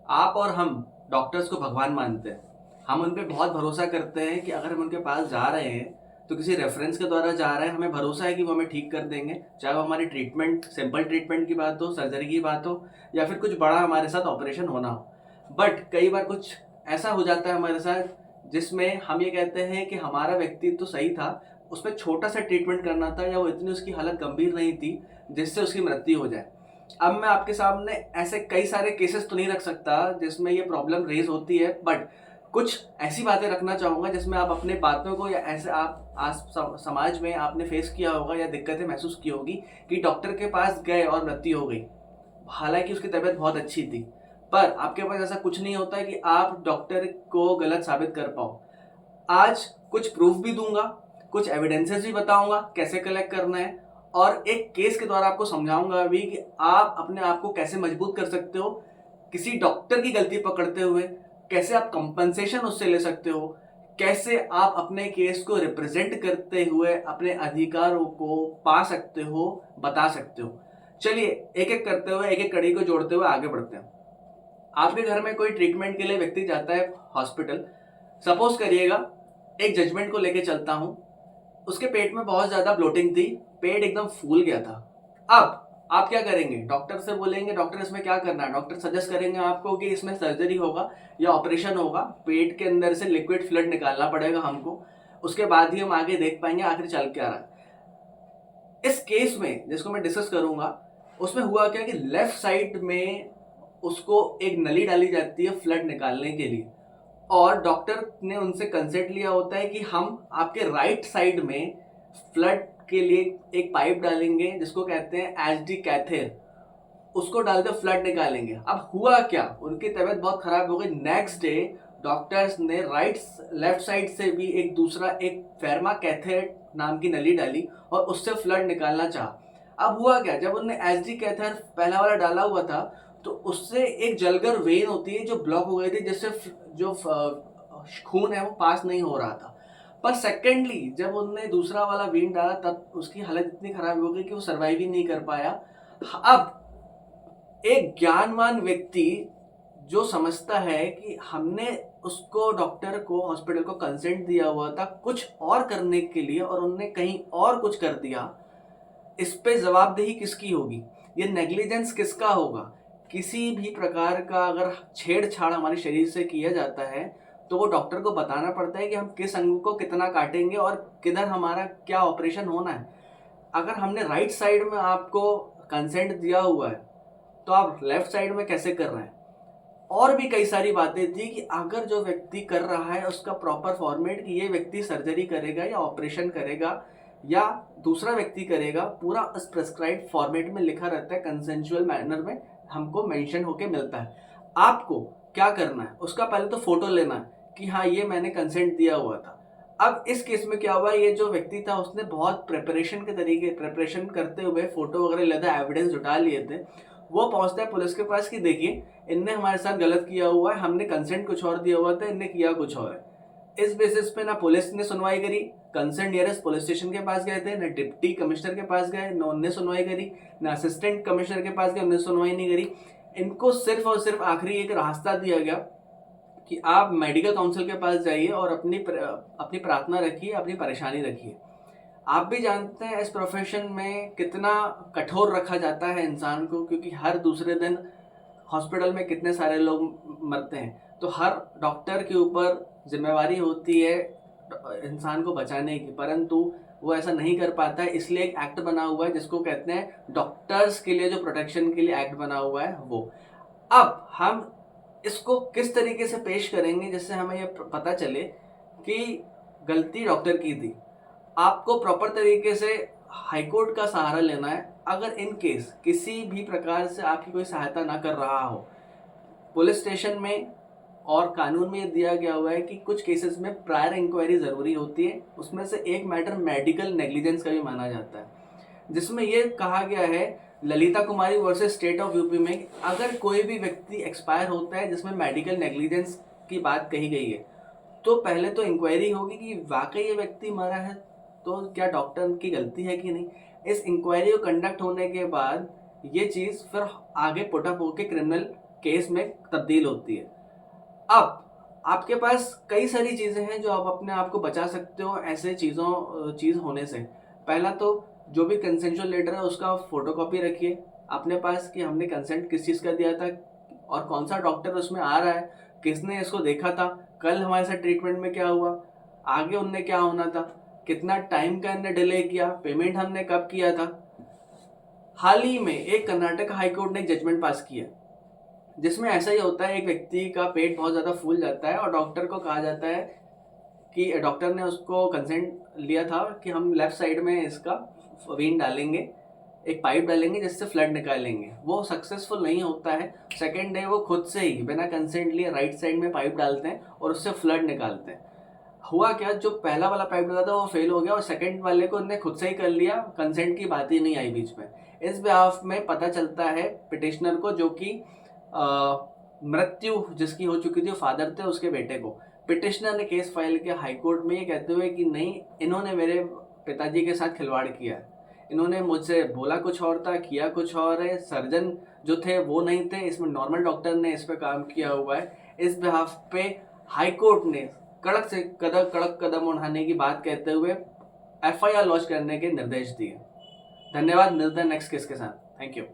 आप और हम डॉक्टर्स को भगवान मानते हैं। हम उन पे बहुत भरोसा करते हैं कि अगर हम उनके पास जा रहे हैं तो किसी रेफरेंस के द्वारा जा रहे हैं, हमें भरोसा है कि वो हमें ठीक कर देंगे, चाहे वो हमारी ट्रीटमेंट, सिंपल ट्रीटमेंट की बात हो, सर्जरी की बात हो, या फिर कुछ बड़ा हमारे साथ ऑपरेशन होना हो। बट कई बार कुछ ऐसा हो जाता है हमारे साथ जिसमें हम ये कहते हैं कि हमारा व्यक्तित्व तो सही था, उसमें छोटा सा ट्रीटमेंट करना था, या वो इतनी उसकी हालत गंभीर नहीं थी जिससे उसकी मृत्यु हो जाए। अब मैं आपके सामने ऐसे कई सारे केसेस तो नहीं रख सकता जिसमें ये प्रॉब्लम रेज होती है, बट कुछ ऐसी बातें रखना चाहूँगा जिसमें आप अपने बातों को, या ऐसे आप समाज में आपने फेस किया होगा या दिक्कतें महसूस की होगी कि डॉक्टर के पास गए और मृत्यु हो गई, हालांकि उसकी तबीयत बहुत अच्छी थी, पर आपके पास ऐसा कुछ नहीं होता है कि आप डॉक्टर को गलत साबित कर पाओ। आज कुछ प्रूफ भी दूंगा, कुछ एविडेंसेस भी बताऊंगा कैसे कलेक्ट करना है, और एक केस के द्वारा आपको समझाऊंगा भी कि आप अपने आप को कैसे मजबूत कर सकते हो किसी डॉक्टर की गलती पकड़ते हुए, कैसे आप कंपनसेशन उससे ले सकते हो, कैसे आप अपने केस को रिप्रेजेंट करते हुए अपने अधिकारों को पा सकते हो, बता सकते हो। चलिए एक एक करते हुए, एक एक कड़ी को जोड़ते हुए आगे बढ़ते हैं। आपके घर में कोई ट्रीटमेंट के लिए व्यक्ति जाता है हॉस्पिटल। सपोज करिएगा, एक जजमेंट को लेके चलता हूं, उसके पेट में बहुत ज्यादा ब्लोटिंग थी, पेट एकदम फूल गया था। अब आप क्या करेंगे? डॉक्टर से बोलेंगे डॉक्टर इसमें क्या करना है, डॉक्टर सजेस्ट करेंगे आपको कि इसमें सर्जरी होगा या ऑपरेशन होगा, पेट के अंदर से लिक्विड फ्लड निकालना पड़ेगा हमको, उसके बाद ही हम आगे देख पाएंगे आखिर चल क्या रहा है। इस केस में जिसको मैं डिस्कस करूंगा, उसमें हुआ क्या कि लेफ्ट साइड में उसको एक नली डाली जाती है फ्लड निकालने के लिए, और डॉक्टर ने उनसे कंसेंट लिया होता है कि हम आपके राइट साइड में फ्लड के लिए एक पाइप डालेंगे जिसको कहते हैं एच डी कैथेर, उसको डालते फ्लड निकालेंगे। अब हुआ क्या, उनकी तबीयत बहुत खराब हो गई। नेक्स्ट डे डॉक्टर्स ने राइट लेफ्ट साइड से भी एक दूसरा एक फेरमा कैथेर नाम की नली डाली और उससे फ्लड निकालना चाहा। अब हुआ क्या, जब उन्होंने एच डी कैथेर पहला वाला डाला हुआ था तो उससे एक जलगर वेन होती है जो ब्लॉक हो गई थी, जिससे जो खून है वो पास नहीं हो रहा था। पर सेकेंडली जब उन्होंने दूसरा वाला वेन डाला तब उसकी हालत इतनी खराब हो गई कि वो सर्वाइव ही नहीं कर पाया। अब एक ज्ञानवान व्यक्ति जो समझता है कि हमने उसको, डॉक्टर को, हॉस्पिटल को कंसेंट दिया हुआ था कुछ और करने के लिए और उनने कहीं और कुछ कर दिया, इस पे जवाबदेही किसकी होगी? ये नेग्लिजेंस किसका होगा? किसी भी प्रकार का अगर छेड़छाड़ हमारे शरीर से किया जाता है तो वो डॉक्टर को बताना पड़ता है कि हम किस अंग को कितना काटेंगे और किधर हमारा क्या ऑपरेशन होना है। अगर हमने राइट साइड में आपको कंसेंट दिया हुआ है तो आप लेफ्ट साइड में कैसे कर रहे हैं? और भी कई सारी बातें थी कि अगर जो व्यक्ति कर रहा है उसका प्रॉपर फॉर्मेट, कि ये व्यक्ति सर्जरी करेगा या ऑपरेशन करेगा या दूसरा व्यक्ति करेगा, पूरा उस प्रेस्क्राइब फॉर्मेट में लिखा रहता है, कंसेंजुअल मैनर में हमको मेंशन होके मिलता है। आपको क्या करना है, उसका पहले तो फोटो लेना है कि हाँ ये मैंने कंसेंट दिया हुआ था। अब इस केस में क्या हुआ, ये जो व्यक्ति था उसने बहुत प्रेपरेशन करते हुए फोटो वगैरह लेता एविडेंस जुटा लिए थे। वो पहुंचता है पुलिस के पास कि देखिए इनने हमारे साथ गलत किया हुआ है, हमने कंसेंट कुछ और दिया हुआ था, इनने किया कुछ और है। इस बेसिस पे ना पुलिस ने सुनवाई करी, कंसर्न नियरेस्ट पुलिस स्टेशन के पास गए थे, ना डिप्टी कमिश्नर के पास गए, न उनने सुनवाई करी, ना असिस्टेंट कमिश्नर के पास गए, उन्होंने सुनवाई नहीं करी। इनको सिर्फ और सिर्फ आखिरी एक रास्ता दिया गया कि आप मेडिकल काउंसिल के पास जाइए और अपनी प्रार्थना रखिए, अपनी परेशानी रखिए। आप भी जानते हैं इस प्रोफेशन में कितना कठोर रखा जाता है इंसान को, क्योंकि हर दूसरे दिन हॉस्पिटल में कितने सारे लोग मरते हैं, तो हर डॉक्टर के ऊपर जिम्मेवारी होती है इंसान को बचाने की, परंतु वो ऐसा नहीं कर पाता है। इसलिए एक एक्ट बना हुआ है जिसको कहते हैं डॉक्टर्स के लिए जो प्रोटेक्शन के लिए एक्ट बना हुआ है वो। अब हम इसको किस तरीके से पेश करेंगे जिससे हमें ये पता चले कि गलती डॉक्टर की थी। आपको प्रॉपर तरीके से हाईकोर्ट का सहारा लेना है। अगर इन केस किसी भी प्रकार से आपकी कोई सहायता ना कर रहा हो, पुलिस स्टेशन में और कानून में ये दिया गया हुआ है कि कुछ केसेस में प्रायर इंक्वायरी ज़रूरी होती है। उसमें से एक मैटर मेडिकल नेग्लिजेंस का भी माना जाता है, जिसमें ये कहा गया है ललिता कुमारी वर्सेस स्टेट ऑफ यूपी में, अगर कोई भी व्यक्ति एक्सपायर होता है जिसमें मेडिकल नेग्लिजेंस की बात कही गई है, तो पहले तो इंक्वायरी होगी कि वाकई ये व्यक्ति मरा है तो क्या डॉक्टर की गलती है कि नहीं। इस इंक्वायरी को कंडक्ट होने के बाद ये चीज़ फिर आगे पुटअप होकर क्रिमिनल केस में तब्दील होती है। अब आपके पास कई सारी चीज़ें हैं जो आप अपने आप को बचा सकते हो ऐसे चीज़ होने से। पहला तो जो भी कंसेंशुअल लेटर है उसका फ़ोटोकॉपी रखिए अपने पास कि हमने कंसेंट किस चीज़ का दिया था और कौन-सा डॉक्टर उसमें आ रहा है, किसने इसको देखा था, कल हमारे साथ ट्रीटमेंट में क्या हुआ, आगे उनने क्या होना था, कितना टाइम का इनने डिले किया, पेमेंट हमने कब किया था। हाल ही में एक कर्नाटक हाई कोर्ट ने एक जजमेंट पास किया जिसमें ऐसा ही होता है, एक व्यक्ति का पेट बहुत ज़्यादा फूल जाता है और डॉक्टर को कहा जाता है कि डॉक्टर ने उसको कंसेंट लिया था कि हम लेफ्ट साइड में इसका वेन डालेंगे, एक पाइप डालेंगे जिससे फ्लड निकालेंगे। वो सक्सेसफुल नहीं होता है। सेकेंड डे वो खुद से ही बिना कंसेंट लिए राइट साइड में पाइप डालते हैं और उससे फ्लड निकालते हैं। हुआ क्या, जो पहला वाला पाइप डाला था वो फेल हो गया और सेकंड वाले को उन्होंने खुद से ही कर लिया, कंसेंट की बात ही नहीं आई बीच में। इस बिहाफ में पता चलता है पिटिशनर को, जो कि मृत्यु जिसकी हो चुकी थी, वो फादर थे उसके बेटे को, पिटिशनर ने केस फाइल किया हाई कोर्ट में ये कहते हुए कि नहीं, इन्होंने मेरे पिताजी के साथ खिलवाड़ किया है, इन्होंने मुझसे बोला कुछ और था, किया कुछ और है, सर्जन जो थे वो नहीं थे, इसमें नॉर्मल डॉक्टर ने इस पे काम किया हुआ है। इस बिहाफ पे हाई कोर्ट ने कड़क कदम उठाने की बात कहते हुए एफआईआर लॉन्च करने के निर्देश दिए। धन्यवाद, मिलते हैं नेक्स्ट केस के साथ। Thank you.